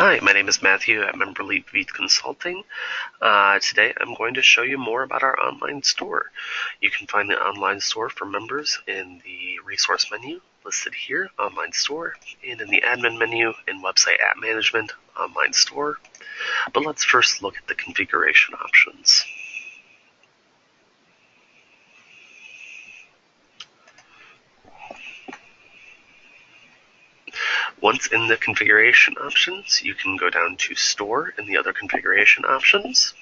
Hi, my name is Matthew at Memberly Beat Consulting. Today I'm going to show you more about our online store. You can find the online store for members in the resource menu listed here, online store, and in the admin menu in website app management, online store. But let's first look at the configuration options. Once in the configuration options, you can go down to store in the other configuration options.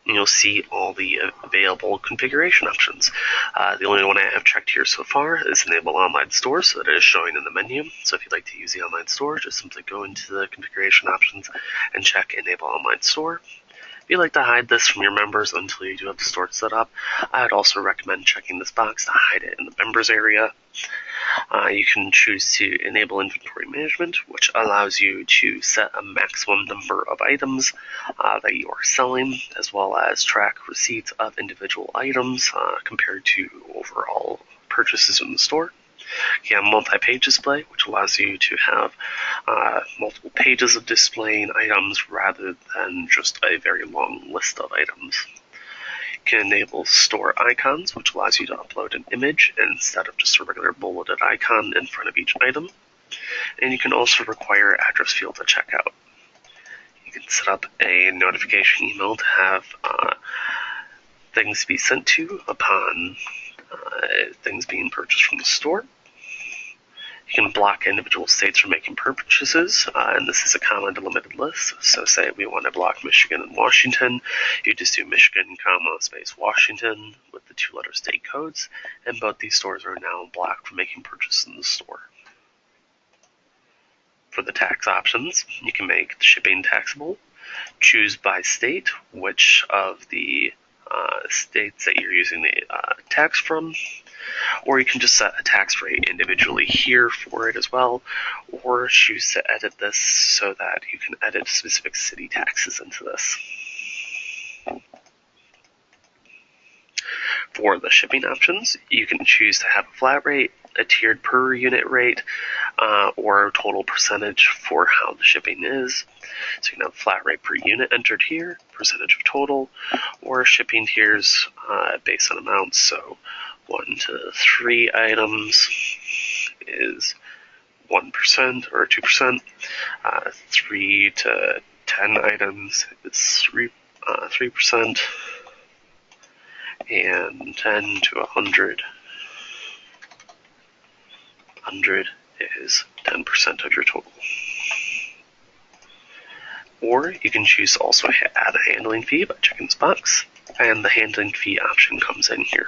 And you'll see all the available configuration options. The only one I have checked here so far is Enable Online Store, so that it is showing in the menu. So if you'd like to use the online store, just simply go into the configuration options and check Enable Online Store. If you'd like to hide this from your members until you do have the store set up, I would also recommend checking this box to hide it in the members area. You can choose to enable inventory management, which allows you to set a maximum number of items that you are selling, as well as track receipts of individual items compared to overall purchases in the store. You have multi-page display, which allows you to have multiple pages of displaying items rather than just a very long list of items. You can enable store icons, which allows you to upload an image instead of just a regular bulleted icon in front of each item. And you can also require address field to check out. You can set up a notification email to have things be sent to upon things being purchased from the store. You can block individual states from making purchases, and this is a common delimited list. So say we want to block Michigan and Washington, you just do Michigan, space Washington with the two-letter state codes, and both these stores are now blocked from making purchases in the store. For the tax options, you can make the shipping taxable, choose by state which of the states that you're using the tax from, or you can just set a tax rate individually here for it as well, or choose to edit this so that you can edit specific city taxes into this. For the shipping options, you can choose to have a flat rate, a tiered per unit rate, or a total percentage for how the shipping is. So you can have a flat rate per unit entered here, percentage of total, or shipping tiers based on amounts. So 1 to 3 items is 1% or 2%. 3 to 10 items is 3%. And 10 to 100 is 10% of your total. Or you can choose to also add a handling fee by checking this box, and the handling fee option comes in here.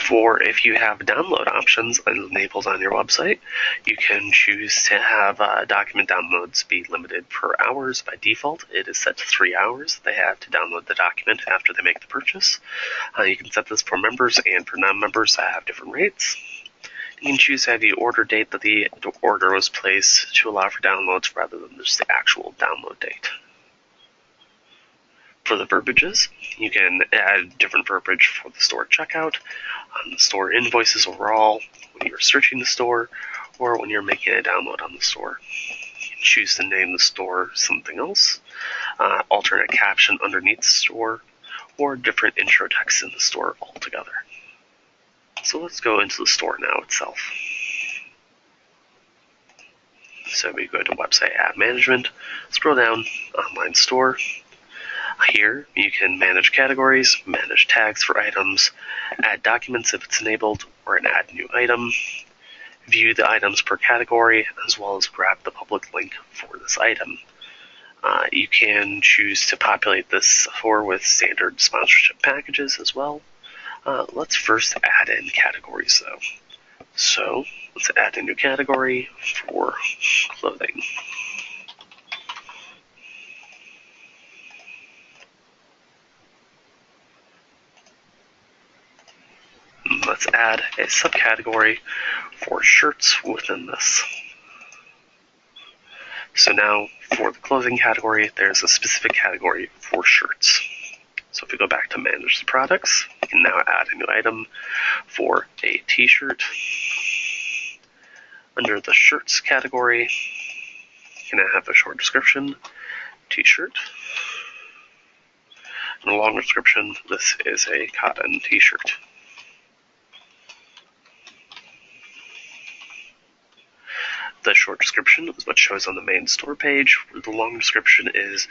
For if you have download options enabled on your website, you can choose to have document downloads be limited per hours. By default, it is set to 3 hours. They have to download the document after they make the purchase. You can set this for members and for non-members that have different rates. You can choose to have the order date that the order was placed to allow for downloads rather than just the actual download date. For the verbiages, you can add different verbiage for the store checkout, on the store invoices overall, when you're searching the store, or when you're making a download on the store. You can choose to name the store something else, alternate caption underneath the store, or different intro text in the store altogether. So let's go into the store now itself. So we go to website app management, scroll down, online store. Here, you can manage categories, manage tags for items, add documents if it's enabled, or add new item, view the items per category, as well as grab the public link for this item. You can choose to populate this for with standard sponsorship packages as well. Let's first add in categories though. So let's add a new category for clothing. Let's add a subcategory for shirts within this. So now for the clothing category, there's a specific category for shirts. So if we go back to manage the products, you can now add a new item for a t-shirt. Under the shirts category, you can have a short description, t-shirt, and a long description, this is a cotton t-shirt. The short description is what shows on the main store page. The long description is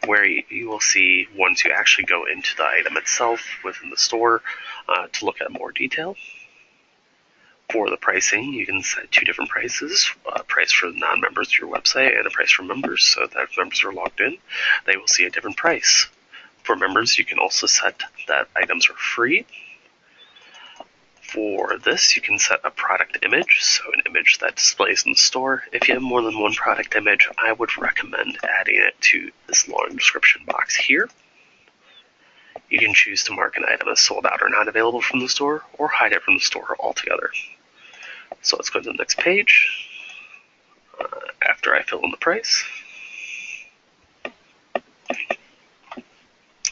where you will see once you actually go into the item itself within the store to look at more detail. For the pricing, you can set two different prices, a price for non-members to your website and a price for members, so that if members are logged in, they will see a different price. For members, you can also set that items are free. For this, you can set a product image, so an image that displays in the store. If you have more than one product image, I would recommend adding it to this long description box here. You can choose to mark an item as sold out or not available from the store, or hide it from the store altogether. So let's go to the next page. After I fill in the price,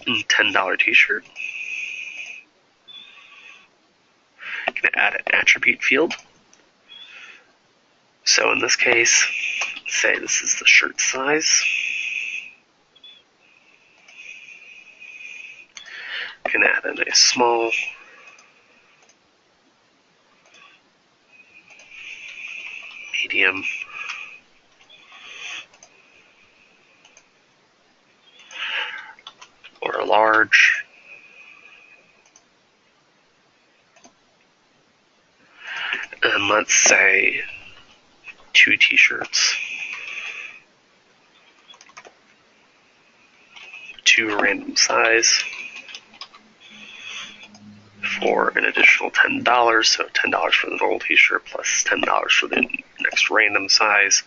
$10 t-shirt. I'm going to add an attribute field. So in this case, say this is the shirt size. I can add in a small, medium, or a large. And let's say 2 t-shirts, 2 random size for an additional $10, so $10 for the normal t-shirt plus $10 for the next random size.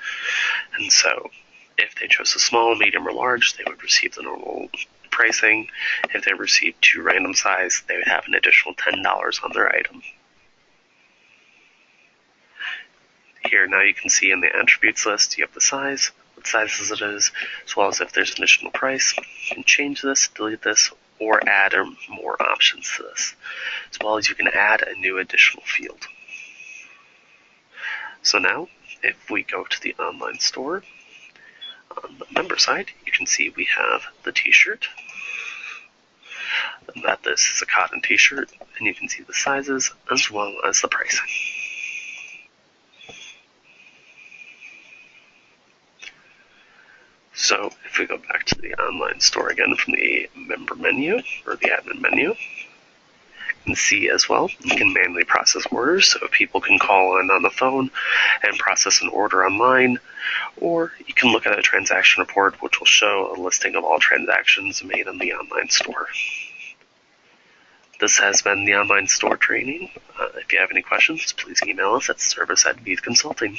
And so if they chose a small, medium, or large, they would receive the normal pricing. If they received 2 random size, they would have an additional $10 on their item. Here now you can see in the attributes list you have the size, what sizes it is, as well as if there's an additional price. You can change this, delete this, or add more options to this, as well as you can add a new additional field. So now, if we go to the online store, on the member side, you can see we have the t-shirt, and that this is a cotton t-shirt, and you can see the sizes as well as the pricing. So if we go back to the online store again from the member menu, or the admin menu, you can see as well, you can manually process orders, so people can call in on the phone and process an order online, or you can look at a transaction report which will show a listing of all transactions made in the online store. This has been the online store training. If you have any questions, please email us at service@ViDe Consulting.